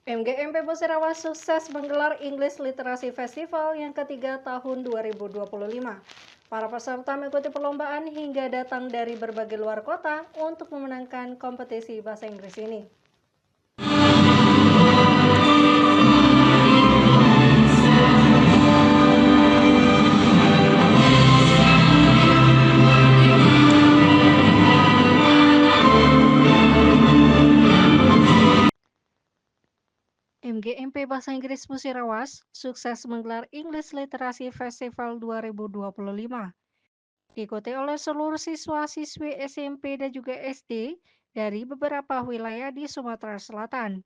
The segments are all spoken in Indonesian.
MGMP Musirawas sukses menggelar English Literacy Festival yang ketiga tahun 2025. Para peserta mengikuti perlombaan hingga datang dari berbagai luar kota untuk memenangkan kompetisi bahasa Inggris ini. MGMP Bahasa Inggris Musirawas sukses menggelar English Literacy Festival 2025. Diikuti oleh seluruh siswa-siswi SMP dan juga SD dari beberapa wilayah di Sumatera Selatan,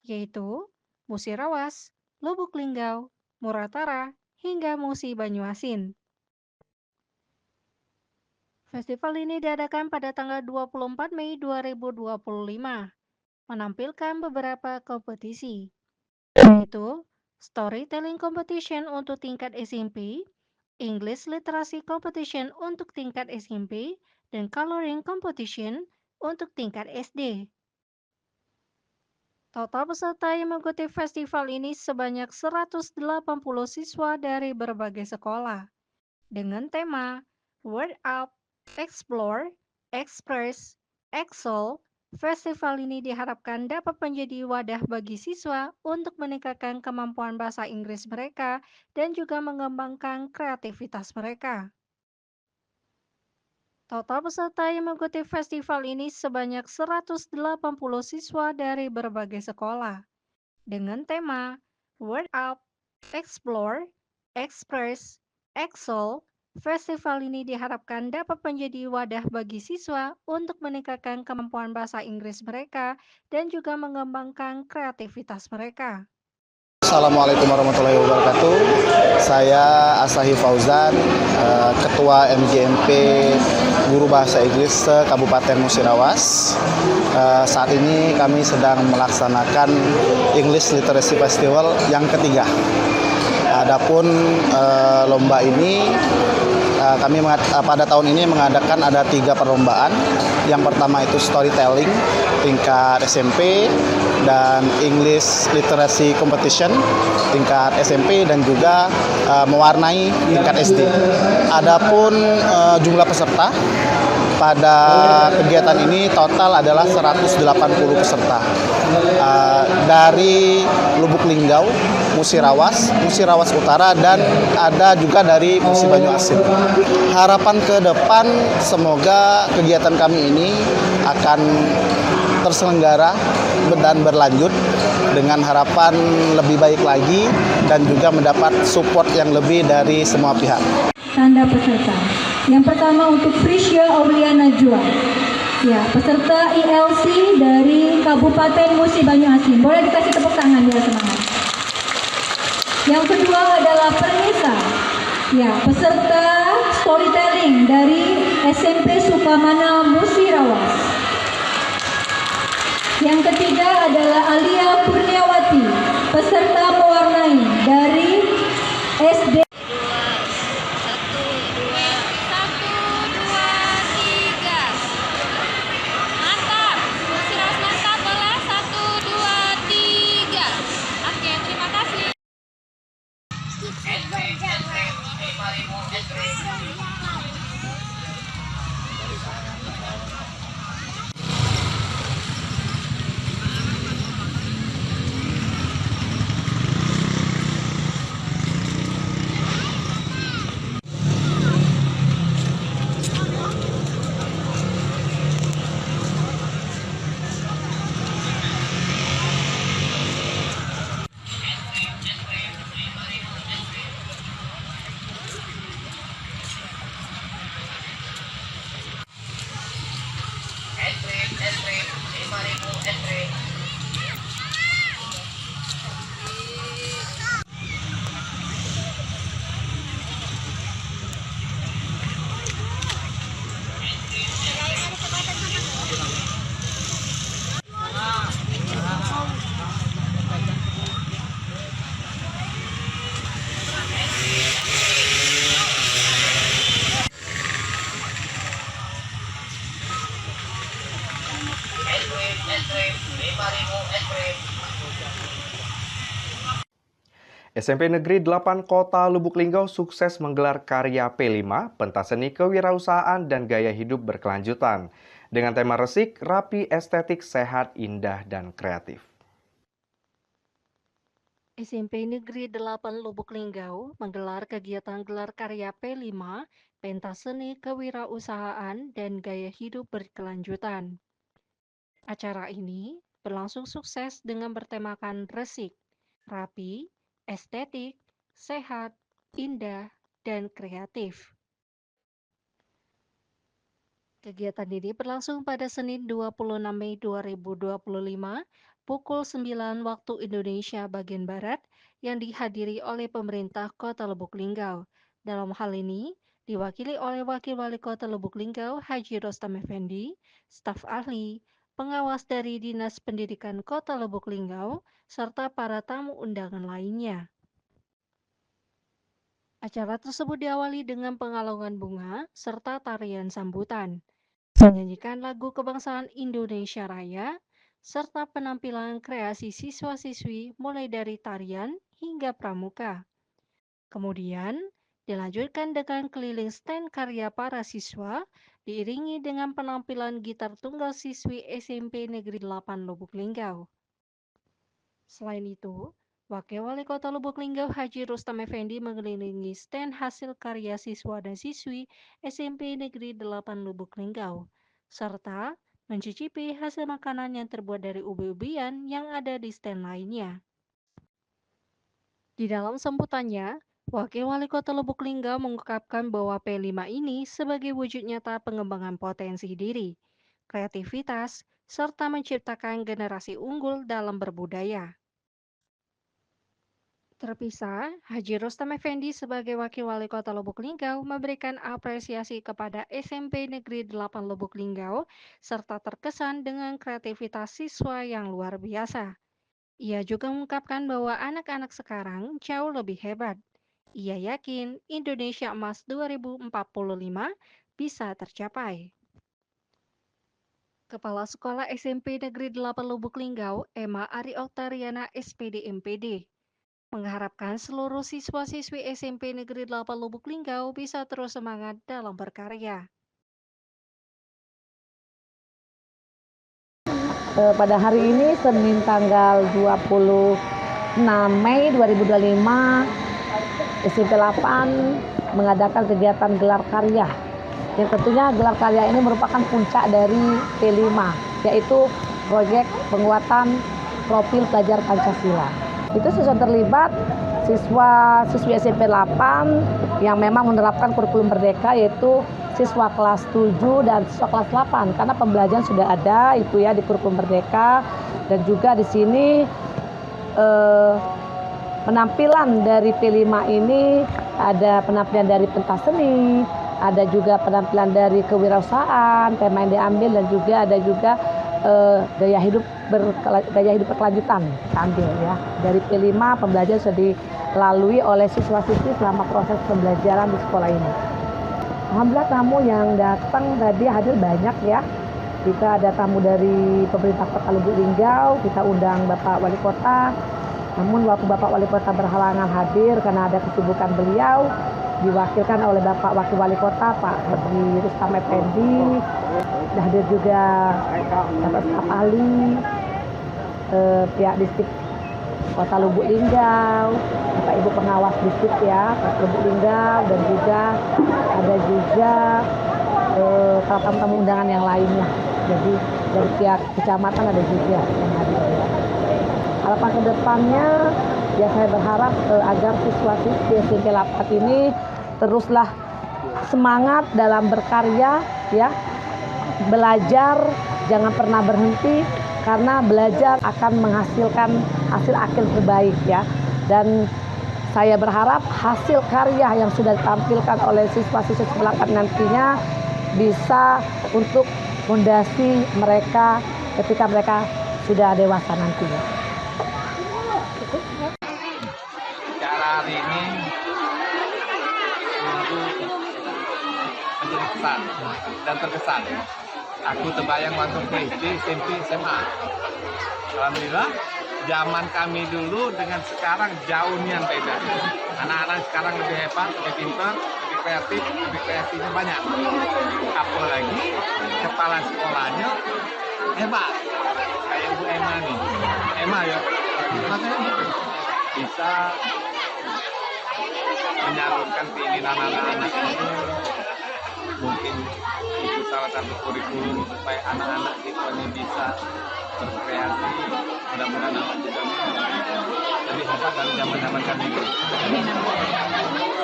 yaitu Musirawas, Lubuk Linggau, Muratara, hingga Musi Banyuasin. Festival ini diadakan pada tanggal 24 Mei 2025, menampilkan beberapa kompetisi, yaitu Storytelling Competition untuk tingkat SMP, English Literacy Competition untuk tingkat SMP, dan Coloring Competition untuk tingkat SD. Total peserta yang mengikuti festival ini sebanyak 180 siswa dari berbagai sekolah, dengan tema Word Up, Explore, Express, Excel. Festival ini diharapkan dapat menjadi wadah bagi siswa untuk meningkatkan kemampuan bahasa Inggris mereka dan juga mengembangkan kreativitas mereka. Total peserta yang mengikuti festival ini sebanyak 180 siswa dari berbagai sekolah, dengan tema Word Up, Explore, Express, Excel. Festival ini diharapkan dapat menjadi wadah bagi siswa untuk meningkatkan kemampuan bahasa Inggris mereka dan juga mengembangkan kreativitas mereka. Assalamualaikum warahmatullahi wabarakatuh. Saya Asahi Fauzan, Ketua MGMP Guru Bahasa Inggris Kabupaten Musirawas. Saat ini kami sedang melaksanakan English Literacy Festival yang ketiga. Adapun lomba ini kami pada tahun ini mengadakan ada 3 perlombaan. Yang pertama itu storytelling tingkat SMP dan English Literacy Competition tingkat SMP dan juga mewarnai tingkat SD. Adapun jumlah peserta pada kegiatan ini total adalah 180 peserta dari Lubuk Linggau, Musirawas, Musirawas Utara, dan ada juga dari Musi Banyuasin. Harapan ke depan semoga kegiatan kami ini akan terselenggara dan berlanjut dengan harapan lebih baik lagi dan juga mendapat support yang lebih dari semua pihak. Tanda peserta. Yang pertama untuk Prisya Auliana Jua. Ya, peserta ILC dari Kabupaten Musi Banyuasin. Boleh dikasih tepuk tangan biar semangat. Yang kedua adalah Pernisa. Ya, peserta storytelling dari SMP Sukamana Musirawas. Yang ketiga adalah Alia Kurniawati, peserta mewarnai dari SD. SMP Negeri 8 Kota Lubuk Linggau sukses menggelar karya P5, pentas seni kewirausahaan dan gaya hidup berkelanjutan. Dengan tema resik, rapi, estetik, sehat, indah, dan kreatif. SMP Negeri 8 Lubuk Linggau menggelar kegiatan gelar karya P5, pentas seni kewirausahaan dan gaya hidup berkelanjutan. Acara ini berlangsung sukses dengan bertemakan resik, rapi, estetik, sehat, indah, dan kreatif. Kegiatan ini berlangsung pada Senin 26 Mei 2025 pukul 9 waktu Indonesia bagian Barat yang dihadiri oleh pemerintah Kota Lubuk Linggau. Dalam hal ini, diwakili oleh Wakil Wali Kota Lubuk Linggau Haji Rostam Effendi, staf ahli, pengawas dari Dinas Pendidikan Kota Lubuk Linggau, serta para tamu undangan lainnya. Acara tersebut diawali dengan pengalungan bunga serta tarian sambutan, menyanyikan lagu kebangsaan Indonesia Raya, serta penampilan kreasi siswa-siswi mulai dari tarian hingga pramuka. Kemudian, dilanjutkan dengan keliling stand karya para siswa, diiringi dengan penampilan gitar tunggal siswi SMP Negeri 8 Lubuk Linggau. Selain itu, Wakil Wali Kota Lubuk Linggau Haji Rustam Effendi mengelilingi stand hasil karya siswa dan siswi SMP Negeri 8 Lubuk Linggau, serta mencicipi hasil makanan yang terbuat dari ubi-ubian yang ada di stand lainnya. Di dalam sambutannya, Wakil Wali Kota Lubuk Linggau mengungkapkan bahwa P5 ini sebagai wujud nyata pengembangan potensi diri, kreativitas, serta menciptakan generasi unggul dalam berbudaya. Terpisah, Haji Rostam Effendi sebagai Wakil Wali Kota Lubuk Linggau memberikan apresiasi kepada SMP Negeri 8 Lubuk Linggau serta terkesan dengan kreativitas siswa yang luar biasa. Ia juga mengungkapkan bahwa anak-anak sekarang jauh lebih hebat. Ia yakin Indonesia Emas 2045 bisa tercapai. Kepala Sekolah SMP Negeri 8 Lubuk Linggau, Emma Ari Oktariana SPD MPD, mengharapkan seluruh siswa-siswi SMP Negeri 8 Lubuk Linggau bisa terus semangat dalam berkarya. Pada hari ini, Senin tanggal 26 Mei 2025, SMP 8 mengadakan kegiatan gelar karya. Yang tentunya gelar karya ini merupakan puncak dari P5, yaitu proyek penguatan profil pelajar Pancasila. Itu siswa terlibat siswa-siswi SMP 8 yang memang menerapkan kurikulum merdeka, yaitu siswa kelas 7 dan siswa kelas 8, karena pembelajaran sudah ada itu ya di kurikulum merdeka. Dan juga di sini penampilan dari P5 ini ada penampilan dari pentas seni, ada juga penampilan dari kewirausahaan, tema yang diambil, dan juga ada juga gaya hidup berkelanjutan ambil ya. Dari P5 pembelajaran sudah dilalui oleh siswa-siswi selama proses pembelajaran di sekolah ini. Alhamdulillah tamu yang datang tadi hadir banyak ya. Kita ada tamu dari pemerintah Kota Lubuk Linggau, kita undang Bapak Wali Kota. Namun waktu Bapak Wali Kota berhalangan hadir karena ada kesibukan beliau, diwakilkan oleh Bapak Wakil Wali Kota Pak Haji Rustam Effendi. Hadir juga Bapak staf ahli pihak distrik Kota Lubuk Linggau, Bapak Ibu pengawas distrik ya Kota Lubuk Linggau, dan juga ada juga tamu-tamu undangan yang lainnya. Jadi dari pihak kecamatan ada juga yang hadir. Harapan kedepannya ya saya berharap agar siswa-siswi SMP 8 ini teruslah semangat dalam berkarya ya, belajar jangan pernah berhenti, karena belajar akan menghasilkan hasil akhir terbaik ya. Dan saya berharap hasil karya yang sudah ditampilkan oleh siswa-siswi belakang nantinya bisa untuk fondasi mereka ketika mereka sudah dewasa nantinya. Acara hari ini sungguh menjadi kesan dan terkesan. Aku terbayang waktu SD, SMP, SMA. Alhamdulillah zaman kami dulu dengan sekarang jauh yang beda. Anak-anak sekarang lebih hebat, lebih pintar, lebih kreatifnya banyak. Apalagi kepala sekolahnya hebat. Kayak Bu Emma nih. Emma ya, makanya bisa menyalurkan keinginan anak-anak ini. Mungkin itu salah satu kurikulum supaya anak-anak kita ini bisa berkreasi. Mudah-mudahan anak kita ini lebih hebat dari zaman-zaman kami dulu.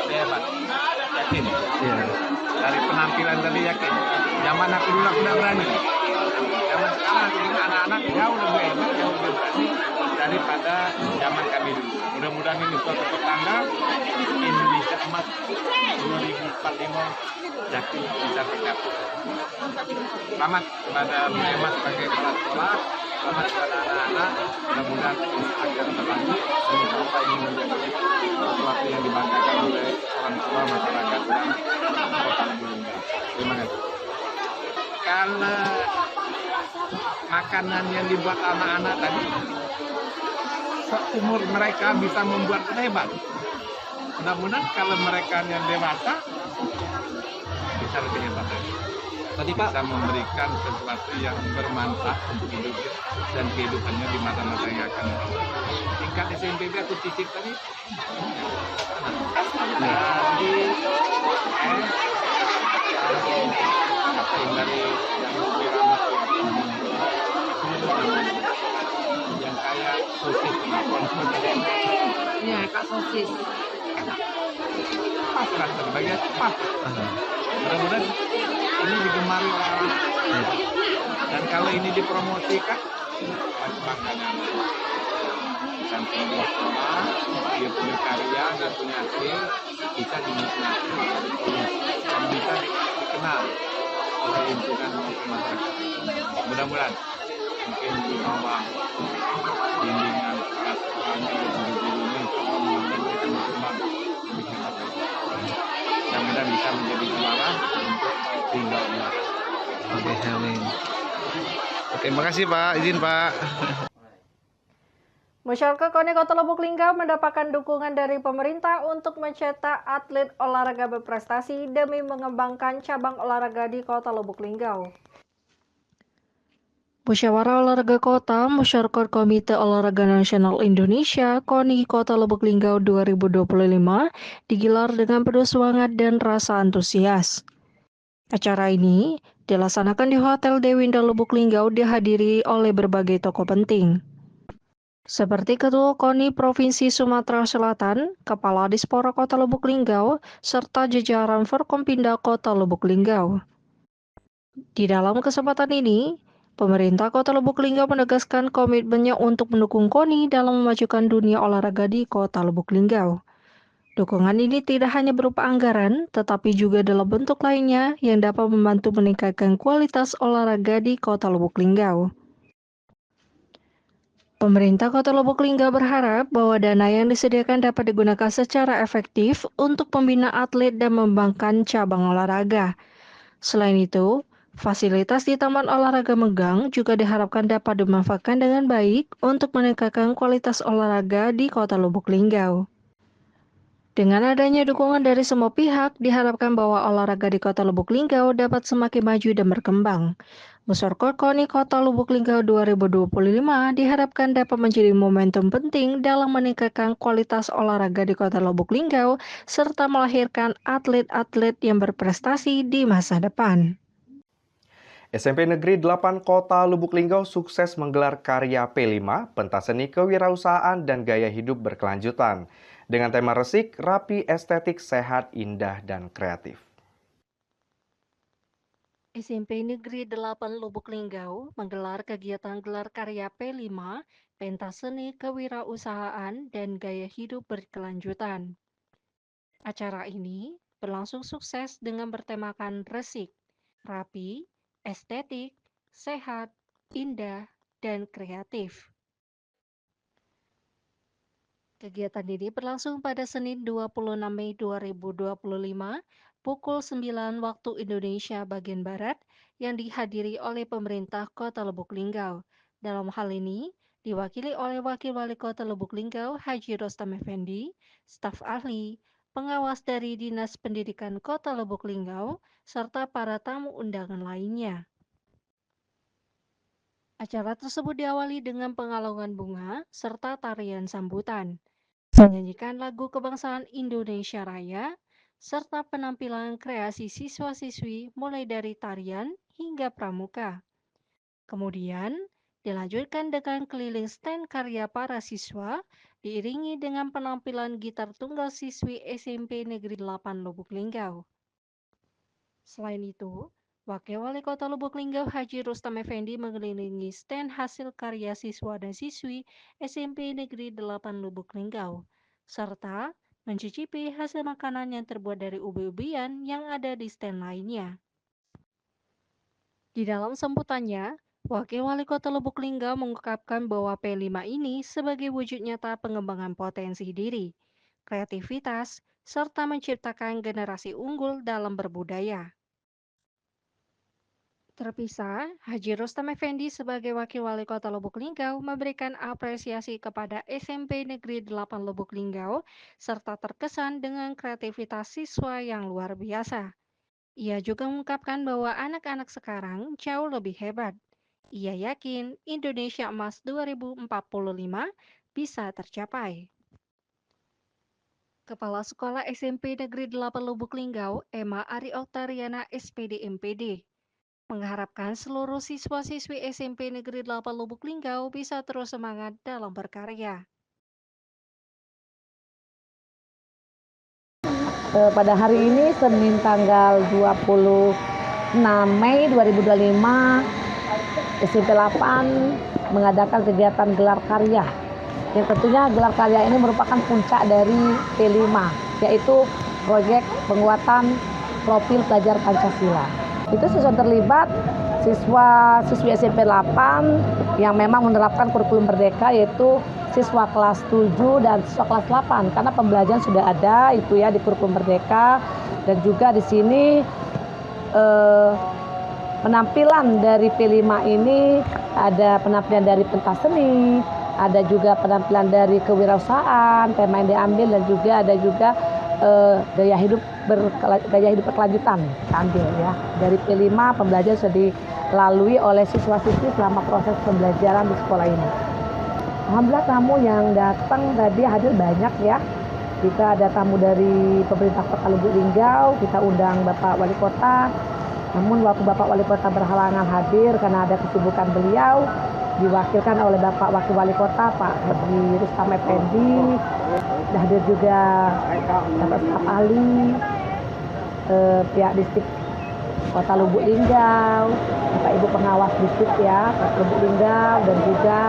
Lebih hebat, yakin. Iya. Dari penampilan tadi yakin. Zaman aku dulu aku tidak berani. Zaman sekarang aku dengan anak-anak jauh lebih hebat, jauh lebih berani daripada zaman kami dulu. Mudah-mudahan ini suatu petanda Indonesia emas 2045 yakin bisa tercapai. Selamat kepada Bu Emma sebagai kepala sekolah, selamat kepada anak-anak. Mudah-mudahan akan berlanjut dan apa ini menjadi sesuatu yang dibanggakan oleh orang tua, masyarakat dan kota Lubulingga. Terima kasih. Kalau makanan yang dibuat anak-anak tadi, seumur mereka bisa membuat hebat. Mudah-mudahan kalau mereka yang dewasa bisa lebih hebat lagi. Tadi Pak, Bisa memberikan sesuatu yang bermanfaat untuk hidupnya dan kehidupannya di masa-masa yang akan datang. Tingkat SMP aku cicip tadi. Jadi, apa yang dari yang lebih ramah yang kayak sosis Iya, Kak Sosis. pas lah sebagai pas. Mudah-mudahan ini digemari orang-orang. Dan kalau ini dipromosikan, bangga-bangga. Sampai di sekolah, dia punya karya, dia punya hasil, bisa dinikmati dan bisa dikenal oleh lingkungan maupun masyarakat. Mudah-mudahan mungkin di bawah bimbingan para sekolahnya dan guru-gurunya, mudah-mudahan mereka berkembang lebih hebat lagi. Mudah-mudahan bisa menjadi juara untuk Liga Ular. oke, amin. Oke, makasih Pak, izin Pak. Masyarakat KONI Kota Lubuk Linggau mendapatkan dukungan dari pemerintah untuk mencetak atlet olahraga berprestasi demi mengembangkan cabang olahraga di Kota Lubuk Linggau. Musyawarah Olahraga Kota Masyarakat Komite Olahraga Nasional Indonesia KONI Kota Lubuk Linggau 2025 digelar dengan penuh semangat dan rasa antusias. Acara ini dilaksanakan di Hotel Dewinda Lubuk Linggau dihadiri oleh berbagai tokoh penting. Seperti Ketua KONI Provinsi Sumatera Selatan, Kepala Dispora Kota Lubuk Linggau, serta jajaran Forkompinda Kota Lubuk Linggau. Di dalam kesempatan ini, pemerintah Kota Lubuk Linggau menegaskan komitmennya untuk mendukung KONI dalam memajukan dunia olahraga di Kota Lubuk Linggau. Dukungan ini tidak hanya berupa anggaran, tetapi juga dalam bentuk lainnya yang dapat membantu meningkatkan kualitas olahraga di Kota Lubuk Linggau. Pemerintah Kota Lubuk Linggau berharap bahwa dana yang disediakan dapat digunakan secara efektif untuk pembinaan atlet dan mengembangkan cabang olahraga. Selain itu, fasilitas di Taman Olahraga Megang juga diharapkan dapat dimanfaatkan dengan baik untuk meningkatkan kualitas olahraga di Kota Lubuk Linggau. Dengan adanya dukungan dari semua pihak, diharapkan bahwa olahraga di Kota Lubuk Linggau dapat semakin maju dan berkembang. Musyawarah KONI Kota Lubuk Linggau 2025 diharapkan dapat menjadi momentum penting dalam meningkatkan kualitas olahraga di Kota Lubuk Linggau serta melahirkan atlet-atlet yang berprestasi di masa depan. SMP Negeri 8 Kota Lubuk Linggau sukses menggelar karya P5, pentas seni kewirausahaan dan gaya hidup berkelanjutan. Dengan tema resik, rapi, estetik, sehat, indah, dan kreatif. SMP Negeri 8 Lubuk Linggau menggelar kegiatan gelar karya P5, pentas seni kewirausahaan dan gaya hidup berkelanjutan. Acara ini berlangsung sukses dengan bertemakan resik, rapi, estetik, sehat, indah, dan kreatif. Kegiatan ini berlangsung pada Senin 26 Mei 2025 pukul 9 waktu Indonesia bagian Barat yang dihadiri oleh pemerintah Kota Lubuk Linggau. Dalam hal ini, diwakili oleh Wakil Wali Kota Lubuk Linggau Haji Rostam Effendi, staf ahli, pengawas dari Dinas Pendidikan Kota Lubuk Linggau, serta para tamu undangan lainnya. Acara tersebut diawali dengan pengalungan bunga serta tarian sambutan, menyanyikan lagu kebangsaan Indonesia Raya, serta penampilan kreasi siswa-siswi mulai dari tarian hingga pramuka. Kemudian, dilanjutkan dengan keliling stand karya para siswa, diiringi dengan penampilan gitar tunggal siswi SMP Negeri 8 Lubuk Linggau. Selain itu, Wakil Wali Kota Lubuk Linggau Haji Rustam Effendi mengelilingi stand hasil karya siswa dan siswi SMP Negeri 8 Lubuk Linggau, serta mencicipi hasil makanan yang terbuat dari ubi-ubian yang ada di stand lainnya. Di dalam sambutannya, Wakil Wali Kota Lubuk Linggau mengungkapkan bahwa P5 ini sebagai wujud nyata pengembangan potensi diri, kreativitas, serta menciptakan generasi unggul dalam berbudaya. Terpisah, Haji Rustam Effendi sebagai Wakil Wali Kota Lubuk Linggau memberikan apresiasi kepada SMP Negeri 8 Lubuk Linggau serta terkesan dengan kreativitas siswa yang luar biasa. Ia juga mengungkapkan bahwa anak-anak sekarang jauh lebih hebat. Ia yakin Indonesia Emas 2045 bisa tercapai. Kepala Sekolah SMP Negeri 8 Lubuk Linggau, Emma Ari Oktariana SPD MPD, mengharapkan seluruh siswa-siswi SMP Negeri 8 Lubuk Linggau bisa terus semangat dalam berkarya. Pada hari ini, Senin tanggal 26 Mei 2025, SMP 8 mengadakan kegiatan gelar karya. Yang tentunya gelar karya ini merupakan puncak dari P5, yaitu proyek penguatan profil pelajar Pancasila. Itu siswa terlibat siswa-siswi SMP 8 yang memang menerapkan kurikulum merdeka, yaitu siswa kelas 7 dan siswa kelas 8, karena pembelajaran sudah ada itu ya di kurikulum merdeka. Dan juga di sini penampilan dari P5 ini ada penampilan dari pentas seni, ada juga penampilan dari kewirausahaan, tema yang diambil, dan juga ada juga gaya hidup berkelanjutan ambil ya. Dari P5 pembelajaran sudah dilalui oleh siswa-siswi selama proses pembelajaran di sekolah ini. Alhamdulillah tamu yang datang tadi hadir banyak ya. Kita ada tamu dari pemerintah Kota Lubuk Linggau, kita undang Bapak Wali Kota. Namun waktu Bapak Wali Kota berhalangan hadir karena ada kesibukan beliau, diwakilkan oleh Bapak Wakil Wali Kota Pak Haji Rustam Effendi. Hadir juga Bapak staf ahli, pihak distrik Kota Lubuk Linggau, Bapak Ibu pengawas distrik ya Kota Lubuk Linggau, dan juga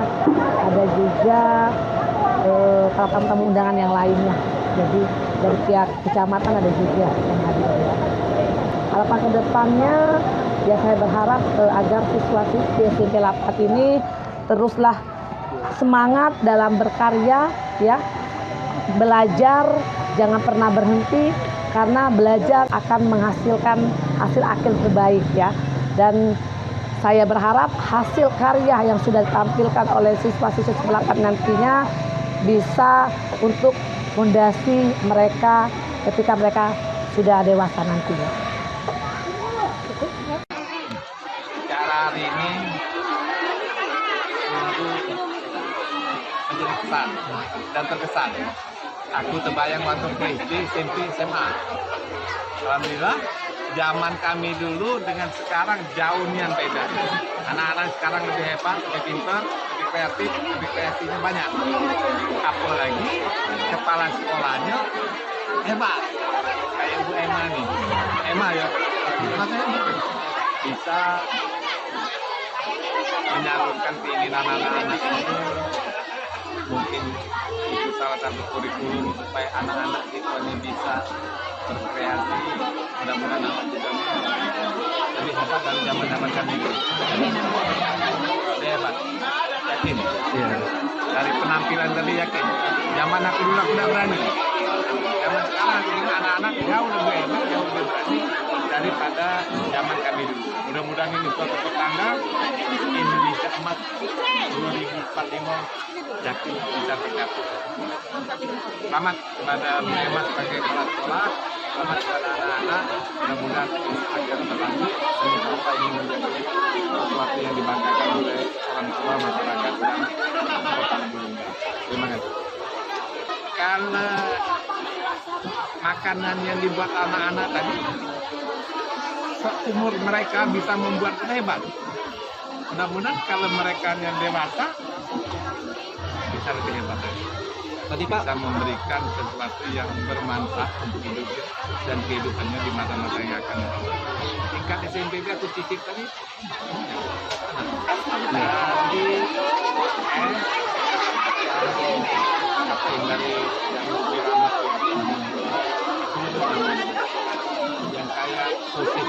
ada juga tamu-tamu undangan yang lainnya. Jadi dari pihak kecamatan ada juga yang hadir ya. Harapan ke depannya ya saya berharap agar siswa-siswi SMP 8 ini teruslah semangat dalam berkarya ya, belajar jangan pernah berhenti, karena belajar akan menghasilkan hasil akhir terbaik ya. Dan saya berharap hasil karya yang sudah ditampilkan oleh siswa-siswi SMP 8 nantinya bisa untuk fondasi mereka ketika mereka sudah dewasa nantinya. Acara hari ini sungguh menjadi kesan dan terkesan. Aku terbayang waktu SD, SMP, SMA. Alhamdulillah, zaman kami dulu dengan sekarang jauhnya beda. Anak-anak sekarang lebih hebat, lebih pintar, lebih kreatif, lebih kreasinya banyak. Apalagi kepala sekolahnya hebat. Kayak Bu Emma nih. Emma ya, makanya bisa menyalurkan keinginan anak-anak ini. Mungkin itu salah satu kurikulum supaya anak-anak kita ini bisa berkreasi. Mudah-mudahan anak kita lebih hebat dari zaman-zaman kami dulu. Lebih hebat, yakin. Iya. Dari penampilan tadi yakin. Zaman aku dulu aku tidak berani. Zaman sekarang aku bilang anak-anak jauh lebih hebat, jauh lebih berani. daripada zaman kami dulu. Mudah-mudahan ini suatu petanda Indonesia Emas 2045 Jaki bisa tercapai. Selamat kepada Bima sebagai kepala sekolah, selamat kepada anak-anak. Mudah-mudahan akan berlanjut dan apa ini menjadi sesuatu yang dibanggakan oleh orang tua, masyarakat dan kota Lubulingga. Terima kasih. Kalau makanan yang dibuat anak-anak tadi, umur mereka bisa membuat hebat. Mudah-mudahan kalau mereka yang dewasa bisa lebih hebat lagi. Tadi Pak bisa memberikan sesuatu yang bermanfaat untuk hidupnya dan kehidupannya di masa-masa yang akan datang. Tingkat SMP aku cicip tadi. Jadi apa yang dari yang kayak sosis,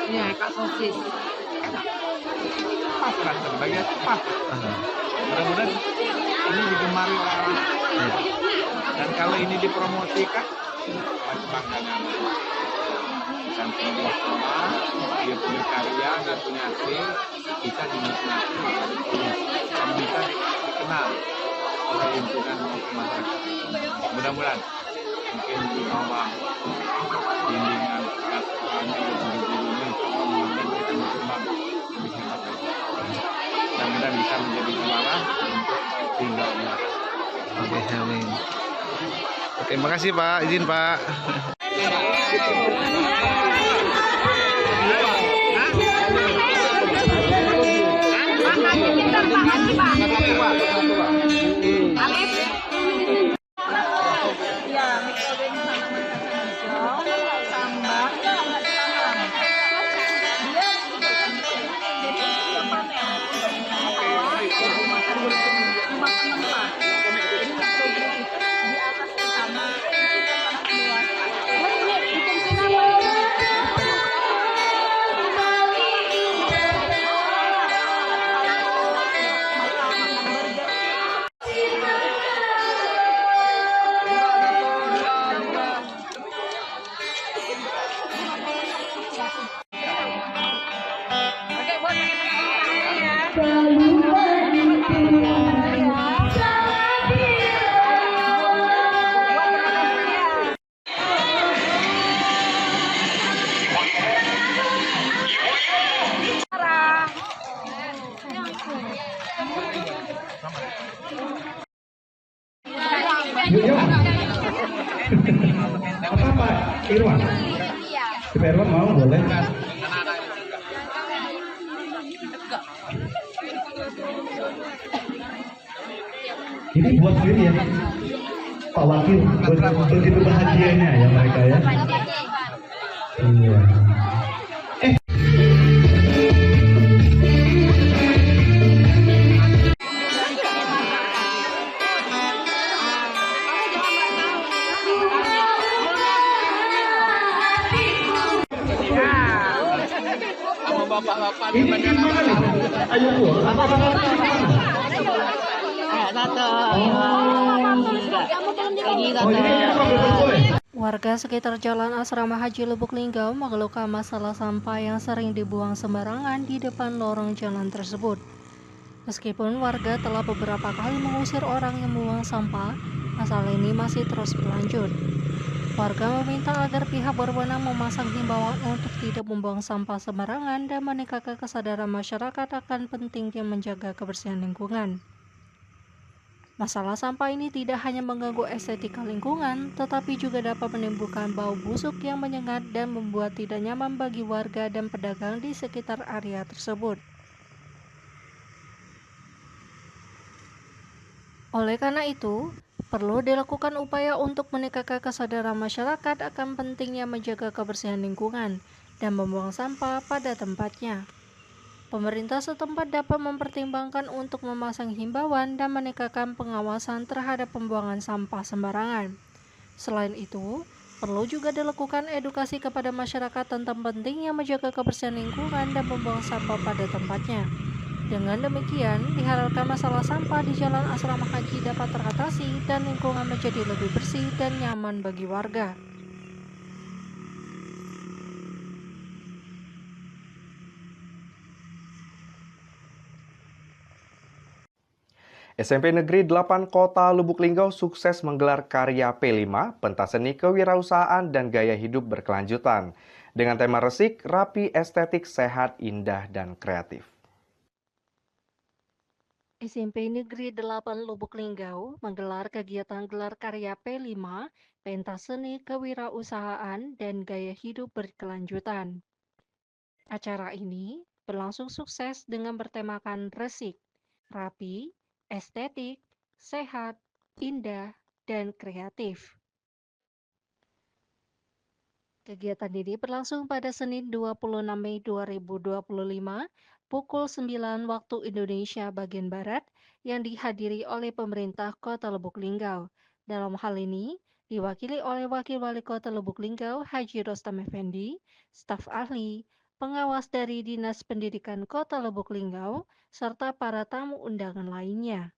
Ya, Kak Sosis. pas kan bagian pas. Mudah-mudahan ini digemari orang-orang. Dan kalau ini dipromosikan, pasti banggakan. Samping di sekolah, dia punya karya, dia punya hasil, bisa dinikmati dan bisa dikenal oleh lingkungan maupun masyarakat. Mudah-mudahan mungkin di bawah bimbingan para sekolahnya, guru-gurunya, memberikan dukungan lebih hebat lagi. Mudah-mudahan bisa menjadi juara untuk Lingga Unggul. Oke, amin. Oke, makasih Pak. Izin Pak. Apa Pak Irwan? Si Pak Irwan mau boleh? Ini buat sendiri ya, Pak Wakil. Begitu bahagianya ya mereka ya. Iya. Bapak-bapak Ini gimana nih? Ayo Bu, apa Warga sekitar Jalan Asrama Haji Lubuk Linggau mengeluhkan masalah sampah yang sering dibuang sembarangan di depan lorong jalan tersebut. Meskipun warga telah beberapa kali mengusir orang yang membuang sampah, masalah ini masih terus berlanjut. Warga meminta agar pihak berwenang memasang himbauan untuk tidak membuang sampah sembarangan dan meningkatkan kesadaran masyarakat akan pentingnya menjaga kebersihan lingkungan. Masalah sampah ini tidak hanya mengganggu estetika lingkungan, tetapi juga dapat menimbulkan bau busuk yang menyengat dan membuat tidak nyaman bagi warga dan pedagang di sekitar area tersebut. Oleh karena itu, perlu dilakukan upaya untuk meningkatkan kesadaran masyarakat akan pentingnya menjaga kebersihan lingkungan dan membuang sampah pada tempatnya. Pemerintah setempat dapat mempertimbangkan untuk memasang himbauan dan meningkatkan pengawasan terhadap pembuangan sampah sembarangan. Selain itu, perlu juga dilakukan edukasi kepada masyarakat tentang pentingnya menjaga kebersihan lingkungan dan membuang sampah pada tempatnya. Dengan demikian, diharapkan masalah sampah di Jalan Asrama Haji dapat teratasi dan lingkungan menjadi lebih bersih dan nyaman bagi warga. SMP Negeri 8 Kota Lubuk Linggau sukses menggelar karya P5, pentas seni kewirausahaan dan gaya hidup berkelanjutan. Dengan tema resik, rapi, estetik, sehat, indah, dan kreatif. SMP Negeri 8 Lubuk Linggau menggelar kegiatan gelar karya P5, pentas seni kewirausahaan dan gaya hidup berkelanjutan. Acara ini berlangsung sukses dengan bertemakan resik, rapi, estetik, sehat, indah, dan kreatif. Kegiatan ini berlangsung pada Senin 26 Mei 2025 pukul 9 waktu Indonesia bagian Barat yang dihadiri oleh pemerintah Kota Lubuk Linggau. Dalam hal ini, diwakili oleh Wakil Wali Kota Lubuk Linggau Haji Rostam Effendi, staf ahli, pengawas dari Dinas Pendidikan Kota Lubuk Linggau, serta para tamu undangan lainnya.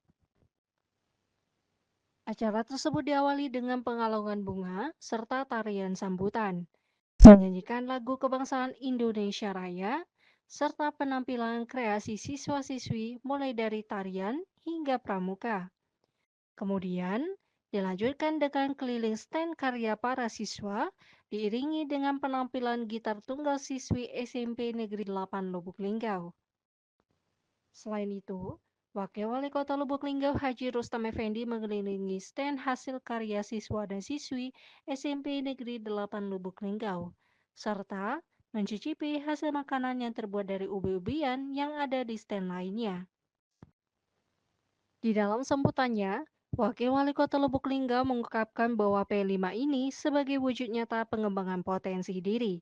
Acara tersebut diawali dengan pengalungan bunga serta tarian sambutan, menyanyikan lagu kebangsaan Indonesia Raya, serta penampilan kreasi siswa-siswi mulai dari tarian hingga pramuka. Kemudian, dilanjutkan dengan keliling stand karya para siswa, diiringi dengan penampilan gitar tunggal siswi SMP Negeri 8 Lubuk Linggau. Selain itu, Wakil Wali Kota Lubuk Linggau Haji Rostam Effendi mengelilingi stand hasil karya siswa dan siswi SMP Negeri 8 Lubuk Linggau, serta mencicipi hasil makanan yang terbuat dari ubi-ubian yang ada di stand lainnya. Di dalam sambutannya, Wakil Wali Kota Lubuk Linggau mengungkapkan bahwa P5 ini sebagai wujud nyata pengembangan potensi diri,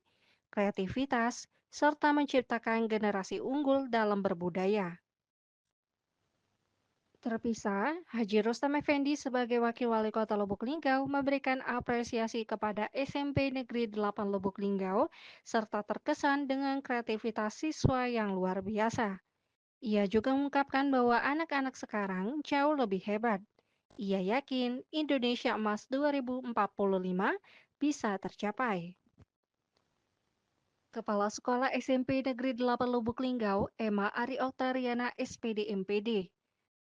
kreativitas, serta menciptakan generasi unggul dalam berbudaya. Terpisah, Haji Rostam Effendi sebagai Wakil Wali Kota Lubuk Linggau memberikan apresiasi kepada SMP Negeri 8 Lubuk Linggau serta terkesan dengan kreativitas siswa yang luar biasa. Ia juga mengungkapkan bahwa anak-anak sekarang jauh lebih hebat. Ia yakin Indonesia Emas 2045 bisa tercapai. Kepala Sekolah SMP Negeri 8 Lubuk Linggau, Emma Ari Oktariana SPD MPD,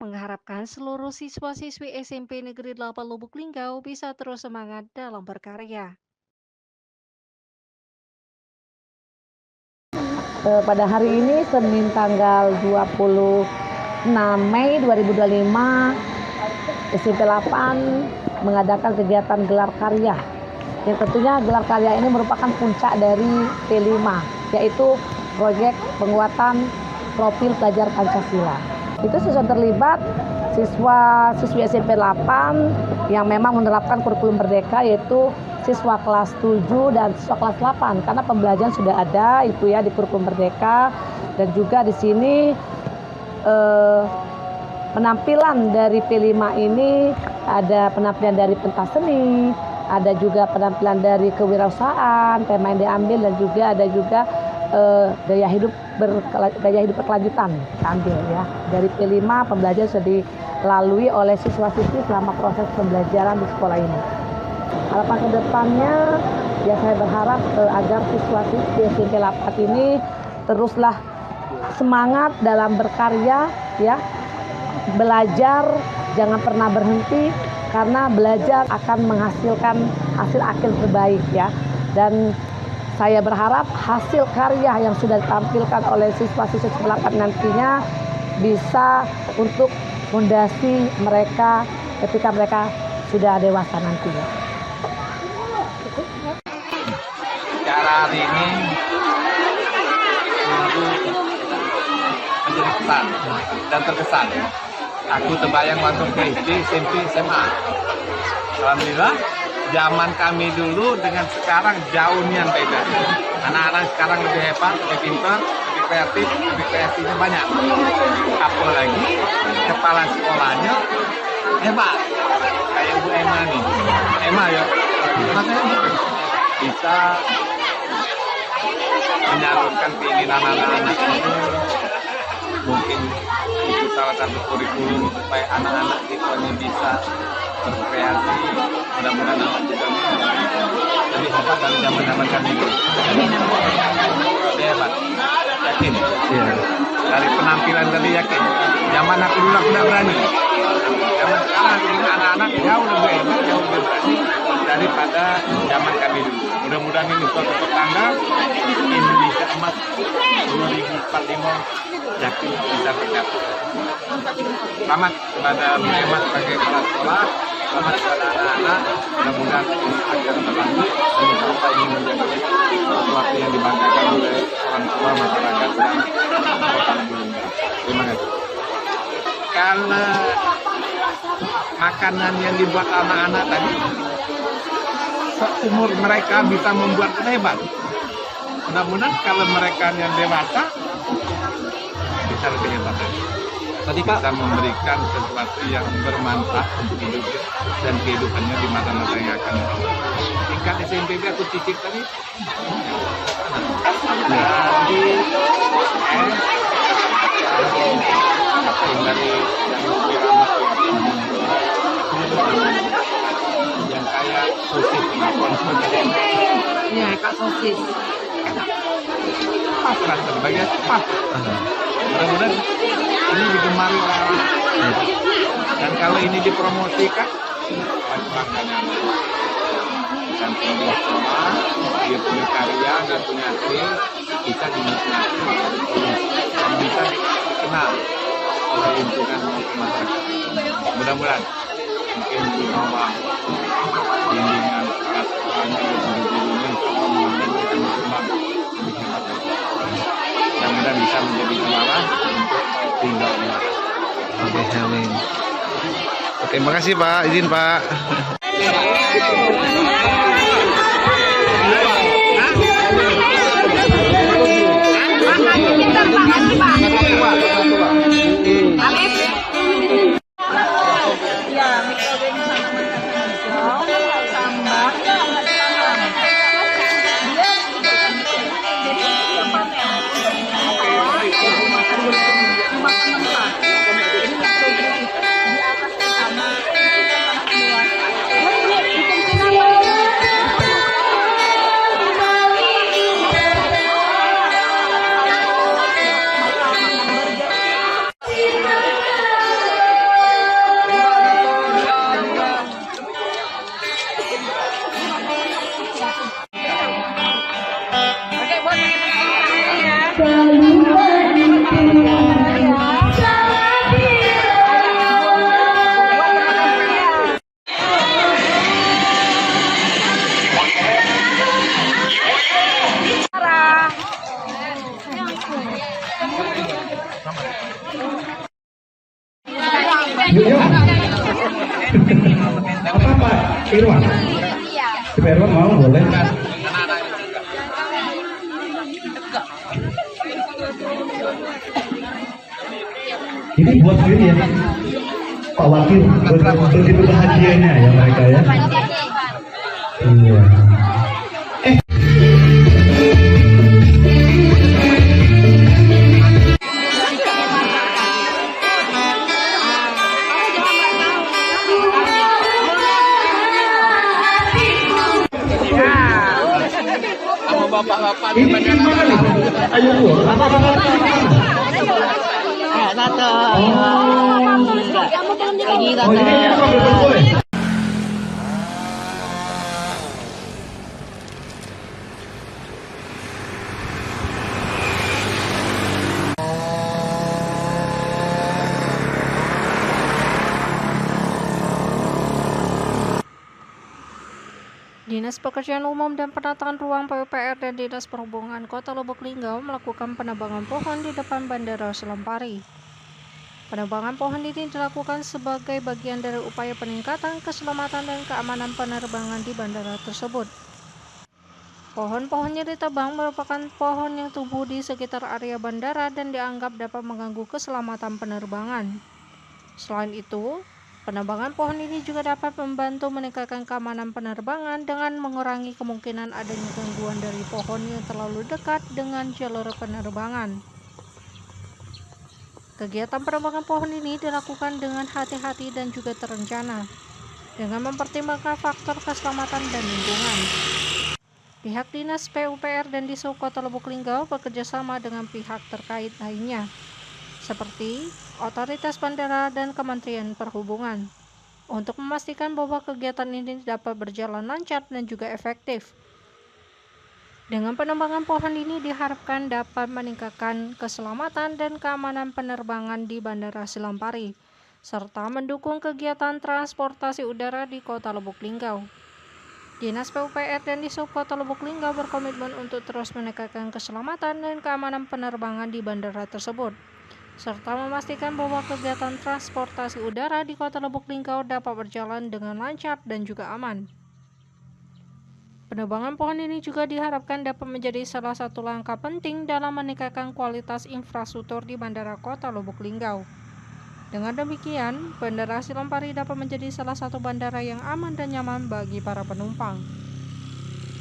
mengharapkan seluruh siswa-siswi SMP Negeri 8 Lubuk Linggau bisa terus semangat dalam berkarya. Pada hari ini, Senin tanggal 26 Mei 2025, SMP 8 mengadakan kegiatan gelar karya. Yang tentunya gelar karya ini merupakan puncak dari P5, yaitu proyek penguatan profil pelajar Pancasila. Itu siswa terlibat, siswa-siswi SMP 8 yang memang menerapkan kurikulum merdeka, yaitu siswa kelas 7 dan siswa kelas 8, karena pembelajaran sudah ada itu ya di kurikulum merdeka. Dan juga di sini penampilan dari P5 ini ada penampilan dari pentas seni, ada juga penampilan dari kewirausahaan, tema yang diambil, dan juga ada juga gaya hidup berkelanjutan ambil ya. Dari P5 pembelajaran sudah dilalui oleh siswa-siswi selama proses pembelajaran di sekolah ini. Harapan kedepannya ya saya berharap agar siswa-siswi SMP 8 ini teruslah semangat dalam berkarya ya, belajar jangan pernah berhenti, karena belajar akan menghasilkan hasil akhir terbaik ya. Dan saya berharap hasil karya yang sudah ditampilkan oleh siswa-siswa SMP 8 nantinya bisa untuk fondasi mereka ketika mereka sudah dewasa nantinya. Cara hari ini menjadi kesan dan terkesan. Aku terbayang waktu ke SD, SMP, SMA. Alhamdulillah, zaman kami dulu dengan sekarang jauhnya beda. Anak-anak sekarang lebih hebat, lebih pintar, lebih kreatif, lebih kreatifnya banyak. Apalagi kepala sekolahnya hebat. Kayak Bu Emma nih. Emma ya, makanya bisa menyalurkan keinginan anak-anak itu. Mungkin itu salah satu kurikulum supaya anak-anak kita ini bisa berkreasi. Mudah-mudahan anak kita ini lebih hebat dari zaman-zaman kami dulu. Lebih hebat. Yakin? Iya. Dari penampilan tadi yakin. Zaman aku dulu aku udah berani. Zaman sekarang ini anak-anak jauh lebih hebat, jauh lebih berani daripada zaman kami dulu. Mudah-mudahan ini suatu petanda Indonesia emas 2045 yakin bisa tercapai. Selamat kepada Mas sebagai kepala sekolah, selamat kepada anak-anak. Mudah-mudahan ini akan berlanjut dan bisa ini menjadi sesuatu yang dibanggakan oleh orang tua masyarakat dan kota Lubulingga. Terima kasih. Kalau makanan yang dibuat anak-anak tadi, seumur mereka bisa membuat hebat. Mudah-mudahan kalau mereka yang dewasa bisa lebih hebat lagi. Tadi Pak, Bisa memberikan sesuatu yang bermanfaat untuk hidupnya dan kehidupannya di masa-masa yang akan datang. Tingkat SMP aku cicip tadi. Dari apa yang dari yang kayak sosis Iya, Kak sosis. pas kan terbagian pas. Mudah-mudahan ini digemari oleh orang. Dan kalau ini dipromosikan, banggakan samping dia sekolah, dia punya karya, dia punya hasil, bisa dinikmati dan bisa dikenal oleh lingkungan maupun masyarakat. Mudah-mudahan mungkin di bawah bimbingan para sekolahnya dan guru-gurunya mudah-mudahan kita berkembang lebih hebat lagi. Mudah-mudahan bisa menjadi juara untuk tinggal di mana. oke, amin. Oke, makasih Pak, izin Pak. Yuk. Apa Pak Irwan? Pak Irwan mau boleh? Ini buat sendiri ya, Pak Wakil. Begitu bahagianya ya mereka ya. Iya. Sama bapak-bapak di Ini gimana nih? Ayo Bu, apa-apa? Tante, lagi Oh ini apa boleh? Dinas Pekerjaan Umum dan Penataan Ruang PUPR dan Dinas Perhubungan Kota Lubuk Linggau melakukan penebangan pohon di depan Bandara Selampari. Penebangan pohon ini dilakukan sebagai bagian dari upaya peningkatan keselamatan dan keamanan penerbangan di bandara tersebut. Pohon-pohon yang ditebang merupakan pohon yang tumbuh di sekitar area bandara dan dianggap dapat mengganggu keselamatan penerbangan. Selain itu, penebangan pohon ini juga dapat membantu meningkatkan keamanan penerbangan dengan mengurangi kemungkinan adanya gangguan dari pohon yang terlalu dekat dengan jalur penerbangan. Kegiatan penebangan pohon ini dilakukan dengan hati-hati dan juga terencana, dengan mempertimbangkan faktor keselamatan dan lingkungan. Pihak Dinas PUPR dan Dishub Kota Lubuk Linggau bekerjasama dengan pihak terkait lainnya, seperti Otoritas Bandara dan Kementerian Perhubungan, untuk memastikan bahwa kegiatan ini dapat berjalan lancar dan juga efektif. Dengan penebangan pohon ini diharapkan dapat meningkatkan keselamatan dan keamanan penerbangan di Bandara Silampari, serta mendukung kegiatan transportasi udara di Kota Lubuk Linggau. Dinas PUPR dan Dishub Kota Lubuk Linggau berkomitmen untuk terus meningkatkan keselamatan dan keamanan penerbangan di bandara tersebut, serta memastikan bahwa kegiatan transportasi udara di Kota Lubuk Linggau dapat berjalan dengan lancar dan juga aman. Penebangan pohon ini juga diharapkan dapat menjadi salah satu langkah penting dalam meningkatkan kualitas infrastruktur di Bandara Kota Lubuk Linggau. Dengan demikian, Bandara Silampari dapat menjadi salah satu bandara yang aman dan nyaman bagi para penumpang.